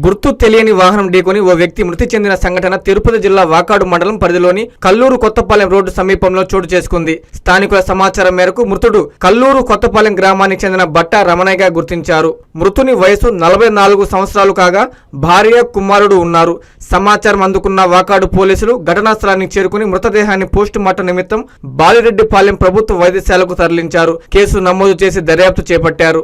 గుర్తు తెలియని వాహనం ఢీకొని ఓ వ్యక్తి మృతి చెందిన సంఘటన తిరుపతి జిల్లా వాకాడు మండలం పరిధిలోని కల్లూరు కొత్తపాలెం రోడ్డు సమీపంలో చోటు చేసుకుంది. స్థానికుల సమాచారం మేరకు మృతుడు కల్లూరు కొత్తపాలెం గ్రామానికి చెందిన బట్ట రమణయ్యగా గుర్తించారు. మృతుని వయసు 44 సంవత్సరాలు కాగా భార్య కుమారుడు ఉన్నారు. సమాచారం అందుకున్న వాకాడు పోలీసులు ఘటనా స్థలానికి చేరుకుని మృతదేహాన్ని పోస్టుమార్టం నిమిత్తం బాలిరెడ్డిపాలెం ప్రభుత్వ వైద్యశాలకు తరలించారు. కేసు నమోదు చేసి దర్యాప్తు చేపట్టారు.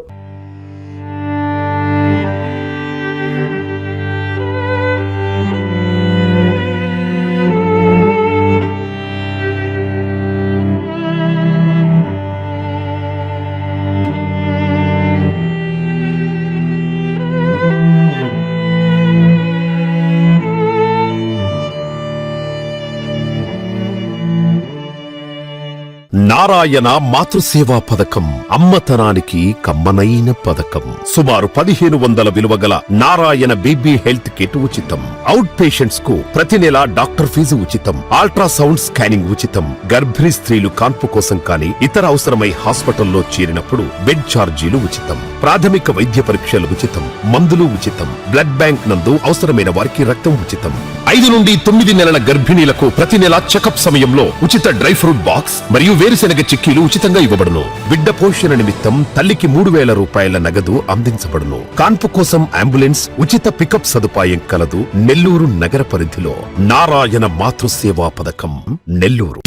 నారాయణ మాతృసేవా పథకం అమ్మతనానికి కమ్మనైన పథకం. సుమారు 1500 విలువ గల నారాయణ బేబీ హెల్త్ కిట్ ఉచితం. అవుట్ పేషెంట్స్ కు ప్రతి నెల డాక్టర్ ఫీజు ఉచితం. అల్ట్రాసౌండ్ స్కానింగ్ ఉచితం. గర్భిణీ స్త్రీలు కాన్పు కోసం కానీ ఇతర అవసరమై హాస్పిటల్లో చేరినప్పుడు బెడ్ ఛార్జీలు ఉచితం. ప్రాథమిక వైద్య పరీక్షలు ఉచితం. మందులు ఉచితం. బ్లడ్ బ్యాంక్ నందు అవసరమైన వారికి రక్తం ఉచితం. 5 నుండి 9 నెలల గర్భిణీలకు ప్రతి నెల చెకప్ సమయంలో ఉచిత డ్రై ఫ్రూట్ బాక్స్ మరియు వేరుశెనగ చిక్కీలు ఉచితంగా ఇవ్వబడును. బిడ్డ పోషణ నిమిత్తం తల్లికి 3000 రూపాయల నగదు అందించబడును. కాన్పు కోసం అంబులెన్స్ ఉచిత పికప్ సదుపాయం కలదు. నెల్లూరు నగర పరిధిలో నారాయణ మాతృసేవా పథకం నెల్లూరు.